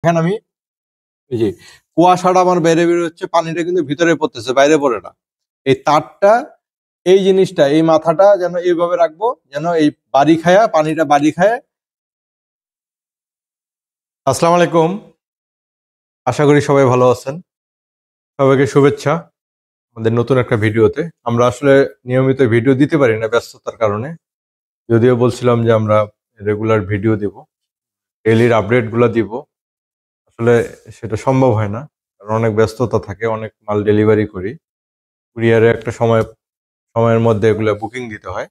দেখেন আমি এই যে কুয়াশাটা আমার বাইরে বের হচ্ছে, পানিটা কিন্তু ভিতরে পড়তেছে, বাইরে পড়ে না। এই তারটা, এই জিনিসটা, এই মাথাটা যেন এইভাবে রাখবো, যেন এই বাড়ি খায়া পানিটা বাড়ি খায়। আসসালামু আলাইকুম, আশা করি সবাই ভালো আছেন। সবাইকে শুভেচ্ছা আমাদের নতুন একটা ভিডিওতে। আমরা আসলে নিয়মিত ভিডিও দিতে পারি না ব্যস্ততার কারণে, যদিও বলছিলাম যে আমরা রেগুলার ভিডিও দিব, ডেইলির আপডেটগুলো দিব। আসলে সেটা সম্ভব হয় না, কারণ অনেক ব্যস্ততা থাকে, অনেক মাল ডেলিভারি করি, কুরিয়ারে একটা সময়ের মধ্যে এগুলো বুকিং দিতে হয়।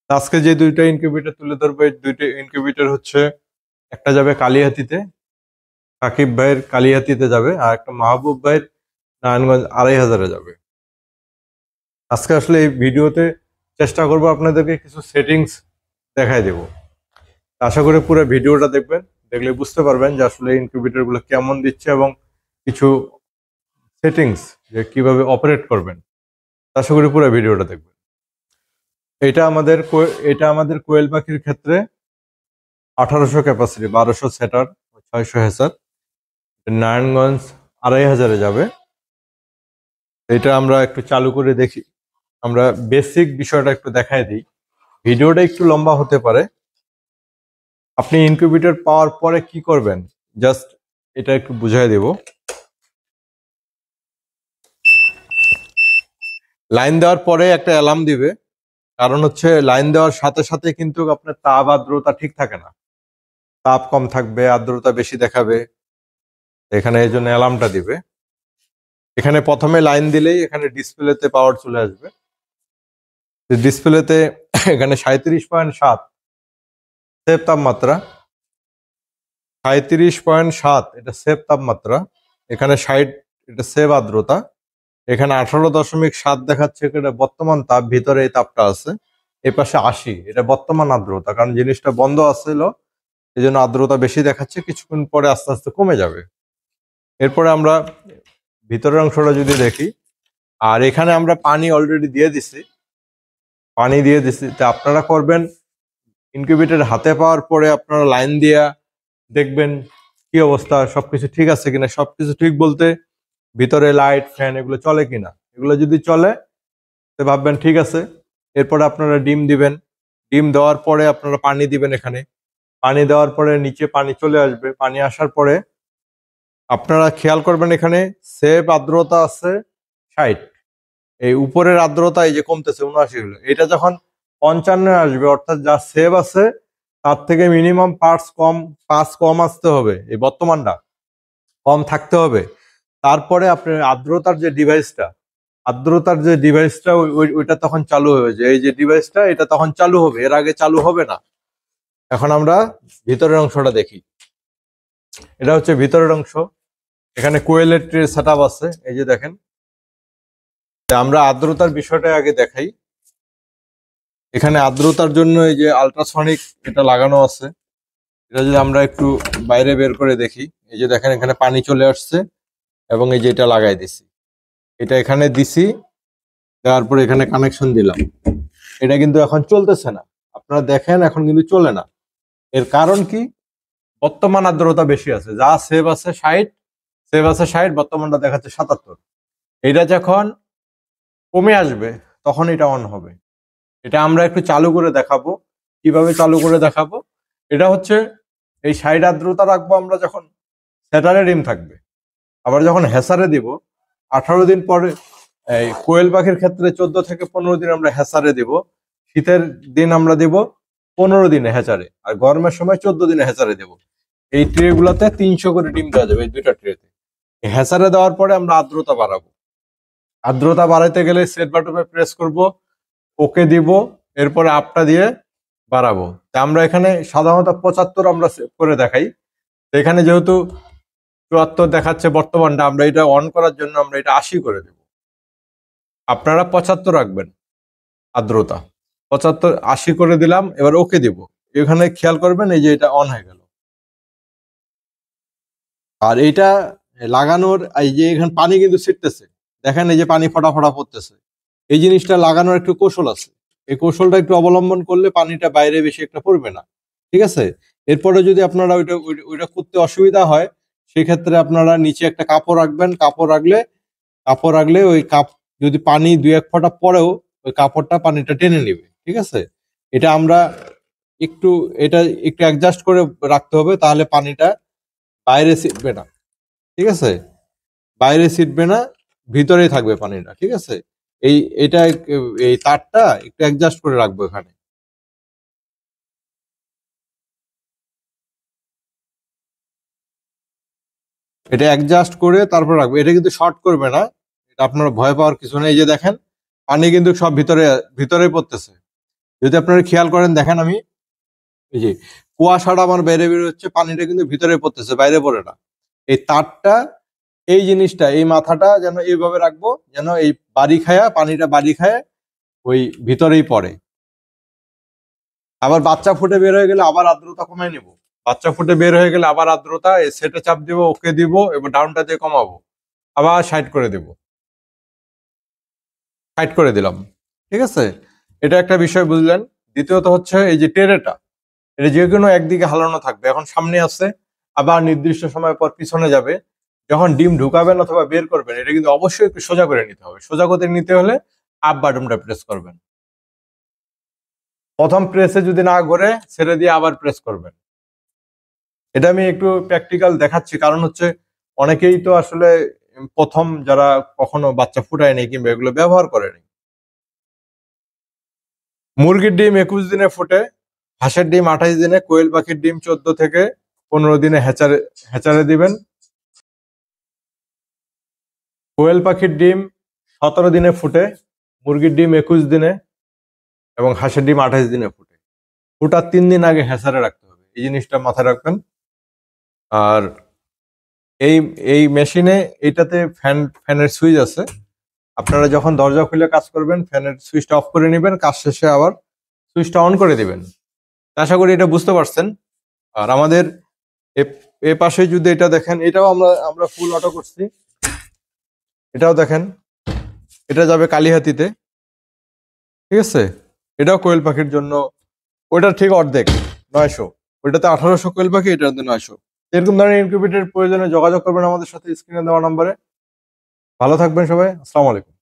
আজকে যে দুইটা ইনকিউবেটর তুলে ধরবো, এই দুইটা ইনকিউবেটর হচ্ছে, একটা যাবে কালিহাতীতে, সাকিব ভাইয়ের কালিহাতীতে যাবে, আর একটা মাহবুব ভাইয়ের নারায়ণগঞ্জ 2500-এ যাবে। আজকে আসলে এই ভিডিওতে চেষ্টা করব আপনাদেরকে কিছু সেটিংস দেখাই দেব। আশা করি পুরো ভিডিওটা দেখবেন, দেখলে বুঝতে পারবেন যে আসলে ইনকিউবেটর গুলো কেমন দিচ্ছে এবং কিছু সেটিংস যে কিভাবে অপারেট করবেন। আশা করি পুরো ভিডিওটা দেখবেন। এটা আমাদের কোয়েল পাখির ক্ষেত্রে 1800 ক্যাপাসিটি, 1200 সেটার, 600 হেসার, নারায়ণগঞ্জ 2500-এ যাবে। এটা আমরা একটু চালু করে দেখি। আমরা বেসিক বিষয়টা একটু দেখাই দিই, ভিডিওটা একটু লম্বা হতে পারে। আপনি ইনকিউবেটর পাওয়ার পরে কি করবেন জাস্ট এটা একটু বুঝাই দেব। লাইন দেওয়ার পরে একটা অ্যালার্ম দিবে, কারণ হচ্ছে লাইন দেওয়ার সাথে সাথে কিন্তু আপনার তাপ আর্দ্রতা ঠিক থাকে না, তাপ কম থাকবে, আর্দ্রতা বেশি দেখাবে, এখানে এই জন্য অ্যালার্মটা দিবে। এখানে প্রথমে লাইন দিলেই এখানে ডিসপ্লেতে পাওয়ার চলে আসবে। ডিসপ্লেতে এখানে 37.7 সেভ তাপমাত্রা, 37.7 এটা সেভ তাপমাত্রা, এখানে 60 এটা সেভ আর্দ্রতা, এখানে 18.7 দেখাচ্ছে এটা বর্তমান তাপ, ভিতরে এই তাপটা আছে। এই পাশে 80 এটা বর্তমান আর্দ্রতা, কারণ জিনিসটা বন্ধ আছিল এই জন্য আর্দ্রতা বেশি দেখাচ্ছে, কিছুক্ষণ পরে আস্তে আস্তে কমে যাবে। এরপরে আমরা ভিতরের অংশটা যদি দেখি, আর এখানে আমরা পানি অলরেডি দিয়ে দিছি, তা আপনারা করবেন ইনকিউবেটর হাতে পাওয়ার পরে আপনারা লাইন দিয়া দেখবেন কি অবস্থা, সবকিছু ঠিক আছে কিনা। সবকিছু ঠিক বলতে ভিতরে লাইট ফ্যান এগুলো চলে কিনা, এগুলো যদি চলে তো ভাববেন ঠিক আছে। এরপরে আপনারা ডিম দিবেন, ডিম দেওয়ার পরে আপনারা পানি দিবেন। এখানে পানি দেওয়ার পরে নিচে পানি চলে আসবে, পানি আসার পরে আপনারা খেয়াল করবেন এখানে সেভ আর্দ্রতা আছে 60, এই উপরের আর্দ্রতা এই যে কমতেছে 79 হলো, এটা যখন 55 আসবে অর্থাৎ যা সেভ আছে তার থেকে মিনিমাম 5 কম আসতে হবে, এই বর্তমানটা কম থাকতে হবে। তারপরে আপনার আর্দ্রতার যে ডিভাইসটা ওইটা তখন চালু হবে, যে এই যে ডিভাইসটা এটা তখন চালু হবে, এর আগে চালু হবে না। এখন আমরা ভিতরের অংশটা দেখি। এটা হচ্ছে ভিতরের অংশ, এখানে কোয়েলের ট্রে সেটআপ আছে, এই যে দেখেন। আমরা আর্দ্রতার বিষয়টা আগে দেখাই। এখানে আর্দ্রতার জন্য এই যে আল্ট্রাসনিক এটা লাগানো আছে, এটা যদি আমরা একটু বাইরে বের করে দেখি, এই যে দেখেন এখানে পানি চলে আসছে এবং এই যে এটা লাগাই দিছি, এটা এখানে দিছি, দেওয়ার পরে এখানে কানেকশন দিলাম। এটা কিন্তু এখন চলতেছে না, আপনারা দেখেন এখন কিন্তু চলে না। এর কারণ কি? বর্তমান আর্দ্রতা বেশি আছে, যা সেভ আছে 60, বর্তমানটা দেখাচ্ছে 77। এটা যখন কমে আসবে তখন এটা অন হবে। এটা আমরা একটু চালু করে দেখাবো। কিভাবে চালু করে দেখাবো? এটা হচ্ছে এই 60 আর্দ্রতা রাখবো আমরা যখন সেটারে ডিম থাকবে, আবার যখন হেসারে দিব 18 দিন পরে, এই কোয়েল পাখির ক্ষেত্রে 14 থেকে 15 দিন আমরা হেসারে দিব, শীতের দিন আমরা দিব 15 দিনে হেচারে, আর গরমের সময় 14 দিনে হেচারে দেব। এই ট্রে গুলাতে 300 করে ডিম দেওয়া যাবে, এই দুইটা ট্রেতে। হেসারে দেওয়ার পরে আমরা আর্দ্রতা বাড়াবো, আর্দ্রতা বাড়াইতে গেলে সেট বাটনে প্রেস করব, ওকে দিব, এরপরে আপটা দিয়ে বাড়াবো। তা আমরা এখানে সাধারণত 75 আমরা সেভ করে দেখাই, এখানে যেহেতু 74 দেখাচ্ছে বর্তমানটা, আমরা এটা অন করার জন্য আমরা এটা 80 করে দেব। আপনারা 75 রাখবেন আর্দ্রতা, 75 80 করে দিলাম, এবার ওকে দিব। এখানে খেয়াল করবেন এই যে এটা অন হয়ে গেল। আর এইটা লাগানোর এই যে এখানে পানি কিন্তু ছিটতেছে, দেখেন এই যে পানি ফটা ফটা পড়তেছে। এই জিনিসটা লাগানোর একটু কৌশল আছে, এই কৌশলটা একটু অবলম্বন করলে পানিটা বাইরে বেশি একটা পড়বে না, ঠিক আছে? এরপরে যদি আপনারা ওইটা করতে অসুবিধা হয়, সেক্ষেত্রে আপনারা নিচে একটা কাপড় রাখবেন। কাপড় রাখলে ওই যদি পানি 2-1 ফোঁটা পরেও ওই কাপড়টা পানিটা টেনে নিবে। ঠিক আছে, এটা আমরা একটু অ্যাডজাস্ট করে রাখতে হবে, তাহলে পানিটা বাইরে ছিটবে না। ঠিক আছে, বাইরে ছিটবে না, ভিতরেই থাকবে পানিটা। ঠিক আছে, এটা এই তারটা একটু অ্যাডজাস্ট করে রাখবো এখানে। এটা অ্যাডজাস্ট করে তারপর রাখবো। এটা কিন্তু শর্ট করবে না, এটা আপনারা ভয় পাওয়ার কিছু নেই। এই যে দেখেন, পানি কিন্তু সব ভিতরে পড়তেছে। যদি আপনারা খেয়াল করেন, দেখেন আমি এই যে কুয়াশাটা আমার বাইরে বের হচ্ছে, পানিটা কিন্তু ভিতরে পড়তেছে, বাইরে পড়ে না। এই তারটা, এই জিনিসটা, এই মাথাটা যেন এইভাবে রাখবো, যেন এই পানিটা বাড়ি খায় ওই ভিতরেই পড়ে। আবার বাচ্চা ফুটে বের হয়ে গেলে আবার আর্দ্রতা কমাই নেব। বাচ্চা ফুটে বের হয়ে গেলে আবার আর্দ্রতা সেটে চাপ দিব, ওকে দিব, এবার ডাউনটা দিয়ে কমাবো, আবার সাইড করে দেব, সাইড করে দিলাম। ঠিক আছে, এটা একটা বিষয় বুঝলেন। দ্বিতীয়ত হচ্ছে এই যে টেরেটা, এটা যে কোনো একদিকে হালানো থাকবে। এখন সামনে আছে, আবার নির্দিষ্ট সময় পর পিছনে যাবে। যখন ডিম ঢুকাবেন অথবা বের করবেন, এটা কিন্তু অবশ্যই একটু সোজা করে নিতে হবে। সোজা করে নিতে হলে আপ বাটনটা প্রেস করবেন। প্রথম প্রেসে যদি না ঘোরে, ছেড়ে দিয়ে আবার প্রেস করবেন। এটা আমি একটু প্র্যাকটিক্যাল দেখাচ্ছি, কারণ হচ্ছে অনেকেই তো আসলে প্রথম, যারা কখনো বাচ্চা ফুটায়নি কিংবা এগুলো ব্যবহার করেনি। মুরগির ডিম 21 দিনে ফোটে, হাঁসের ডিম 28 দিনে, কোয়েল পাখির ডিম 14 থেকে 15 দিনে হ্যাচারে দিবেন। কোয়েল পাখির ডিম 17 দিনে ফুটে, মুরগির ডিম 21 দিনে এবং হাঁসের ডিম 28 দিনে ফুটে। ফুটার 3 দিন আগে হ্যাচারে রাখতে হবে, এই জিনিসটা মাথায় রাখবেন। আর এই মেশিনে এইটাতে ফ্যানের সুইচ আছে। আপনারা যখন দরজা খুলে কাজ করবেন, ফ্যানের সুইচটা অফ করে নেবেন, কাজ শেষে আবার সুইচটা অন করে দিবেন। আশা করি এটা বুঝতে পারছেন। আর আমাদের এ পাশে যদি এটা দেখেন, এটাও আমরা ফুল অটো করছি। এটাও দেখেন, এটা যাবে কালিহাতিতে। ঠিক আছে, এটাও কোয়েল পাখির জন্য, ওইটা ঠিক অর্ধেক, 900। ওইটাতে 1800 কোয়েল পাখি, এটাতে 900। এরকম ধরনের ইনকিউবেটরের প্রয়োজনে যোগাযোগ করবেন আমাদের সাথে স্ক্রিনে দেওয়া নম্বরে। ভালো থাকবেন সবাই, আসসালামু আলাইকুম।